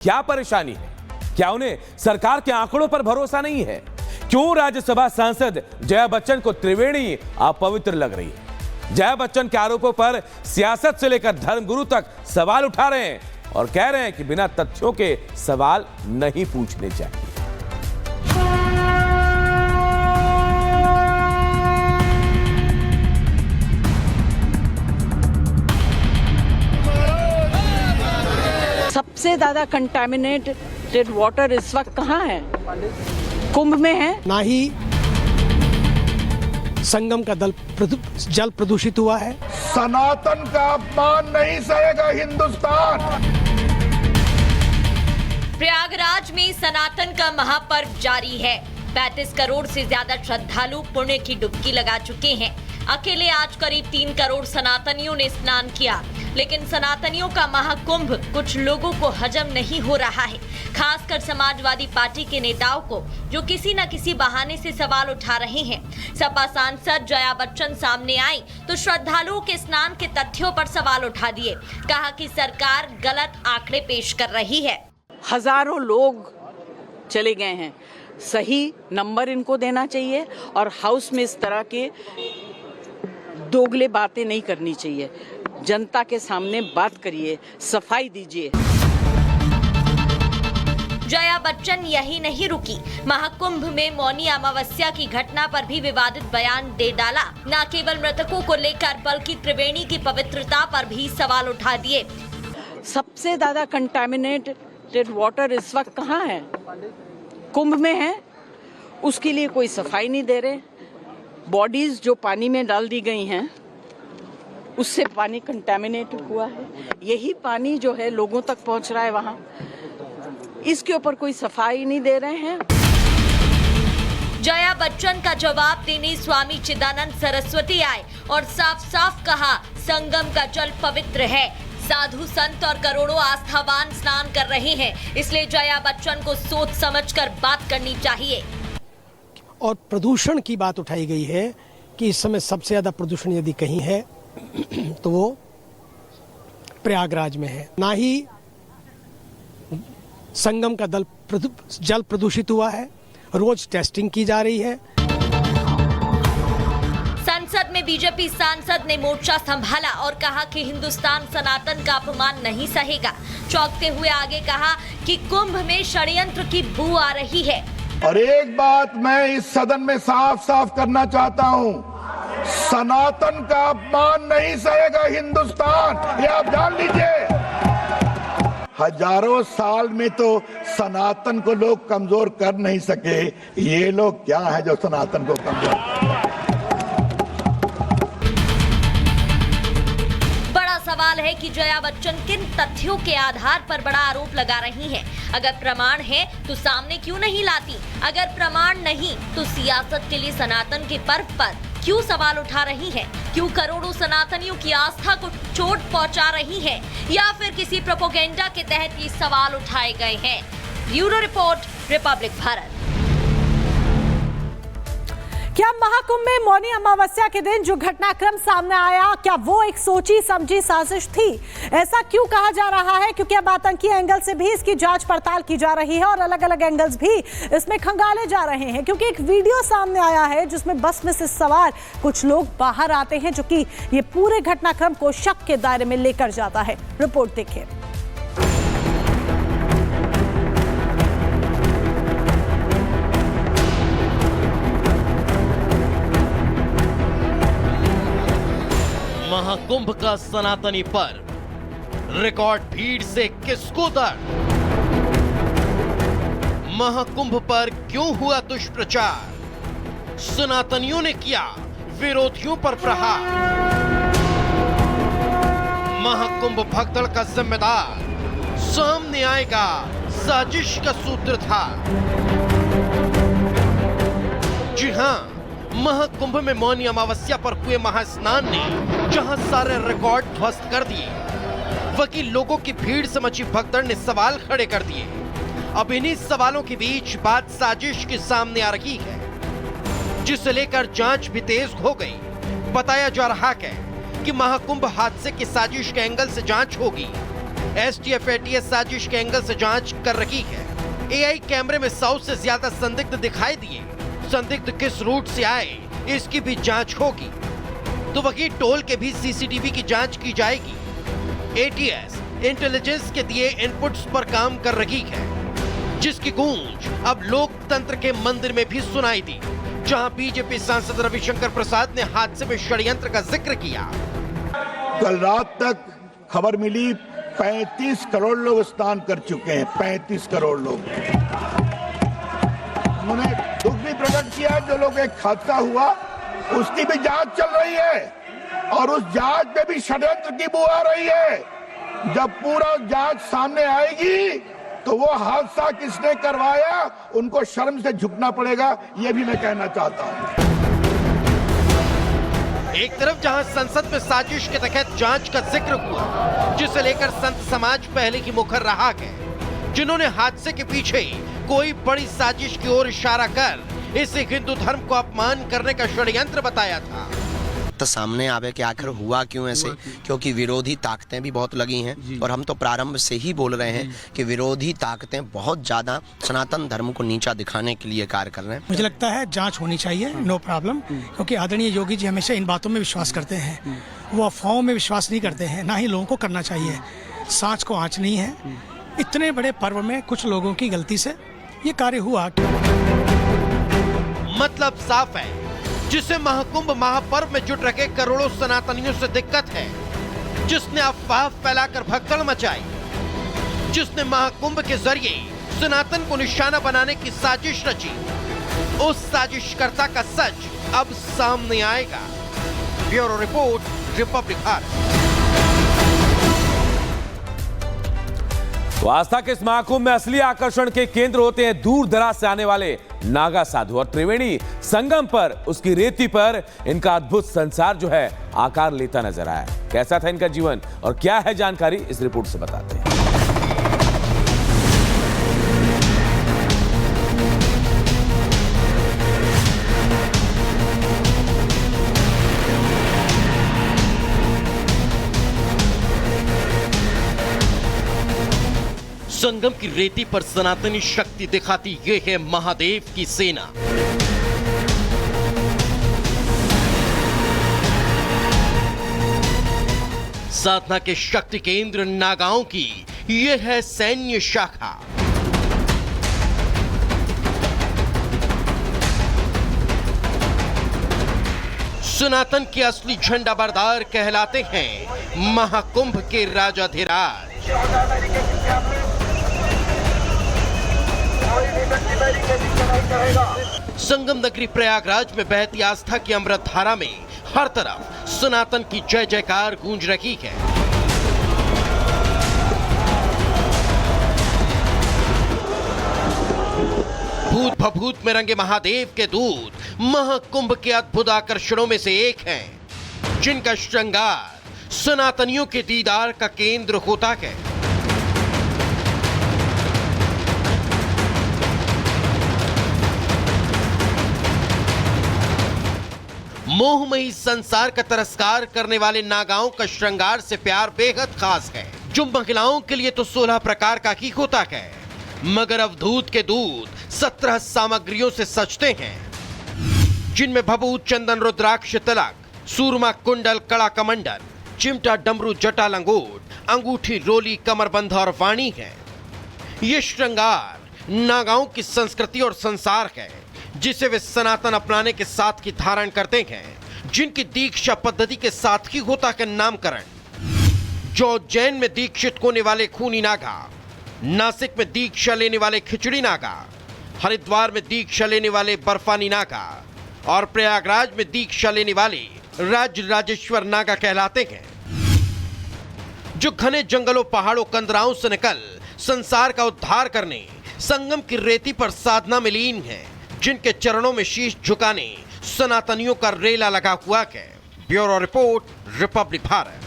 क्या परेशानी है? क्या उन्हें सरकार के आंकड़ों पर भरोसा नहीं है? क्यों राज्यसभा सांसद जया बच्चन को त्रिवेणी अपवित्र लग रही है? जया बच्चन के आरोपों पर सियासत से लेकर धर्मगुरु तक सवाल उठा रहे हैं और कह रहे हैं कि बिना तथ्यों के सवाल नहीं पूछने चाहिए। सबसे ज्यादा कंटामिनेटेड वाटर इस वक्त कहाँ है? कुंभ में है। ना ही संगम का जल प्रदूषित हुआ है। सनातन का अपमान नहीं सहेगा हिंदुस्तान। प्रयागराज में सनातन का महापर्व जारी है। 35 करोड़ से ज्यादा श्रद्धालु पुण्य की डुबकी लगा चुके हैं। अकेले आज करीब 3 करोड़ सनातनियों ने स्नान किया, लेकिन सनातनियों का महाकुंभ कुछ लोगों को हजम नहीं हो रहा है, खासकर समाजवादी पार्टी के नेताओं को, जो किसी न किसी बहाने से सवाल उठा रहे हैं। सपा सांसद जया बच्चन सामने आई तो श्रद्धालुओं के स्नान के तथ्यों पर सवाल उठा दिए। कहा कि सरकार गलत आंकड़े पेश कर रही है। हजारों लोग चले गए हैं, सही नंबर इनको देना चाहिए और हाउस में इस तरह के दोगले बातें नहीं करनी चाहिए। जनता के सामने बात करिए, सफाई दीजिए। जया बच्चन यही नहीं रुकी, महाकुंभ में मौनी अमावस्या की घटना पर भी विवादित बयान दे डाला। न केवल मृतकों को लेकर बल्कि त्रिवेणी की पवित्रता पर भी सवाल उठा दिए। सबसे ज्यादा कंटामिनेटेड वाटर इस वक्त कहाँ है? कुंभ में है। उसके लिए कोई सफाई नहीं दे रहे। बॉडीज जो पानी में डाल दी गई हैं, उससे पानी कंटामिनेट हुआ है। यही पानी जो है लोगों तक पहुंच रहा है वहां। इसके ऊपर कोई सफाई नहीं दे रहे हैं। जया बच्चन का जवाब देने स्वामी चिदानंद सरस्वती आए और साफ साफ कहा, संगम का जल पवित्र है। साधु संत और करोड़ों आस्थावान स्नान कर रहे हैं, इसलिए जया बच्चन को सोच समझकर बात करनी चाहिए। और प्रदूषण की बात उठाई गई है कि इस समय सबसे ज्यादा प्रदूषण यदि कहीं है तो वो प्रयागराज में है। ना ही संगम का जल प्रदूषित हुआ है। रोज टेस्टिंग की जा रही है। संसद में बीजेपी सांसद ने मोर्चा संभाला और कहा कि हिंदुस्तान सनातन का अपमान नहीं सहेगा। चौंकते हुए आगे कहा कि कुंभ में षड्यंत्र की बू आ रही है। और एक बात मैं इस सदन में साफ साफ करना चाहता हूं, सनातन का अपमान नहीं सहेगा हिंदुस्तान। ये आप जान लीजिए। हजारों साल में तो सनातन को लोग कमजोर कर नहीं सके। ये लोग क्या है जो सनातन को कमजोर कर? सवाल है कि जया बच्चन किन तथ्यों के आधार पर बड़ा आरोप लगा रही हैं? अगर प्रमाण है तो सामने क्यों नहीं लाती? अगर प्रमाण नहीं तो सियासत के लिए सनातन के पर्व पर क्यों सवाल उठा रही हैं? क्यों करोड़ों सनातनियों की आस्था को चोट पहुंचा रही हैं? या फिर किसी प्रोपोगेंडा के तहत ये सवाल उठाए गए हैं? Bureau report, Republic Bharat. क्या महाकुंभ में मौनी अमावस्या के दिन जो घटनाक्रम सामने आया, क्या वो एक सोची समझी साजिश थी? ऐसा क्यों कहा जा रहा है? क्योंकि अब आतंकी एंगल से भी इसकी जांच पड़ताल की जा रही है और अलग अलग एंगल्स भी इसमें खंगाले जा रहे हैं। क्योंकि एक वीडियो सामने आया है जिसमें बस में से सवार कुछ लोग बाहर आते हैं, जो कि ये पूरे घटनाक्रम को शक के दायरे में लेकर जाता है। रिपोर्ट देखिए। महाकुंभ का सनातनी पर्व, रिकॉर्ड भीड़ से किसको दर्द? महाकुंभ पर क्यों हुआ दुष्प्रचार? सनातनियों ने किया विरोधियों पर प्रहार। महाकुंभ भगदड़ का जिम्मेदार सामने आएगा, साजिश का सूत्रधार। जी हां, महाकुंभ में मौनी अमावस्या पर हुए महास्नान ने जहां सारे रिकॉर्ड ध्वस्त कर दिए, वकील लोगों की भीड़ से मची भगदड़ ने सवाल खड़े कर दिए। अब इन्हीं सवालों के बीच बात साजिश के सामने आ रही है, जिसे लेकर जांच भी तेज हो गई। बताया जा रहा है कि महाकुंभ हादसे की साजिश के एंगल से जांच होगी। एसटीएफ एटीएस साजिश के एंगल से जांच कर रही है। एआई कैमरे में 100 से ज्यादा संदिग्ध दिखाई दिए। संदिग्ध किस रूट से आए इसकी भी जांच होगी। तो वही टोल के भी सीसीटीवी की जांच की जाएगी। एटीएस इंटेलिजेंस के दिए इनपुट्स पर काम कर रही है, जिसकी गूंज अब लोकतंत्र के मंदिर में भी सुनाई दी, जहां बीजेपी सांसद रविशंकर प्रसाद ने हादसे में षड्यंत्र का जिक्र किया। कल रात तक खबर मिली 35 करोड़ लोग स्नान कर चुके हैं। 35 करोड़ लोग। उन्होंने दुख भी प्रकट किया, जो लोग एक हादसा हुआ उसकी भी जांच चल रही है और उस जांच में भी षड्यंत्र की बू आ रही है। जब पूरा जांच सामने आएगी तो वो हादसा किसने करवाया उनको शर्म से झुकना पड़ेगा, ये भी मैं कहना चाहता हूं। एक तरफ जहां संसद में साजिश के तहत जांच का जिक्र हुआ, जिसे लेकर संत समाज पहले ही मुखर रहा है, जिन्होंने हादसे के पीछे कोई बड़ी साजिश की ओर इशारा कर इसे हिंदू धर्म को अपमान करने का षड्यंत्र बताया था। तो सामने आवे कि आखिर हुआ क्यों ऐसे, क्योंकि विरोधी ताकतें भी बहुत लगी हैं और हम तो प्रारंभ से ही बोल रहे हैं कि विरोधी ताकतें बहुत ज्यादा सनातन धर्म को नीचा दिखाने के लिए कार्य कर रहे हैं। मुझे लगता है जांच होनी चाहिए, नो प्रॉब्लम, क्योंकि आदरणीय योगी जी हमेशा इन बातों में विश्वास करते हैं। वो अफवाहों में विश्वास नहीं करते हैं, ना ही लोगों को करना चाहिए। सांच को आँच नहीं है। इतने बड़े पर्व में कुछ लोगों की गलती से ये कार्य हुआ। मतलब साफ है, जिसे महाकुंभ महापर्व में जुट रखे करोड़ों सनातनियों से दिक्कत है, जिसने अफवाह फैलाकर भगदड़ मचाई, जिसने महाकुंभ के जरिए सनातन को निशाना बनाने की साजिश रची, उस साजिशकर्ता का सच अब सामने आएगा। Bureau report, Republic Bharat. तो आस्था के इस महाकुंभ में असली आकर्षण के केंद्र होते हैं दूर दराज से आने वाले नागा साधु, और त्रिवेणी संगम पर उसकी रेती पर इनका अद्भुत संसार जो है आकार लेता नजर आया। कैसा था इनका जीवन और क्या है जानकारी, इस रिपोर्ट से बताते हैं। संगम की रेती पर सनातनी शक्ति दिखाती ये है महादेव की सेना। साधना के शक्ति केंद्र नागाओं की ये है सैन्य शाखा। सनातन के असली झंडा बरदार कहलाते हैं महाकुंभ के राजाधिराज। संगम नगरी प्रयागराज में बहती आस्था की अमृत धारा में हर तरफ सनातन की जय जयकार गूंज रही है। भूत भभूत में रंगे महादेव के दूत महाकुंभ के अद्भुत आकर्षणों में से एक हैं, जिनका श्रृंगार सनातनियों के दीदार का केंद्र होता है। मोहमयी संसार का तिरस्कार करने वाले नागाओं का श्रृंगार से प्यार बेहद खास है, जो महिलाओं के लिए तो 16 प्रकार का ही होता है, मगर अवधूत के दूत 17 सामग्रियों से सजते हैं, जिनमें भभूत, चंदन, रुद्राक्ष तिलक, सूरमा, कुंडल, कड़ा, कमंडल, चिमटा, डमरू, जटा, लंगोट, अंगूठी, रोली, कमरबंध और वाणी है। ये श्रृंगार नागाओं की संस्कृति और संसार है, जिसे वे सनातन अपनाने के साथ ही धारण करते हैं, जिनकी दीक्षा पद्धति के साथ ही होता है नामकरण। जो उज्जैन में दीक्षित होने वाले खूनी नागा, नासिक में दीक्षा लेने वाले खिचड़ी नागा, हरिद्वार में दीक्षा लेने वाले बर्फानी नागा और प्रयागराज में दीक्षा लेने वाले राजराजेश्वर नागा कहलाते हैं, जो घने जंगलों, पहाड़ों, कंदराओं से निकल संसार का उद्धार करने संगम की रेती पर साधना में लीन है, जिनके चरणों में शीश झुकाने सनातनियों का रेला लगा हुआ है। Bureau report, Republic Bharat.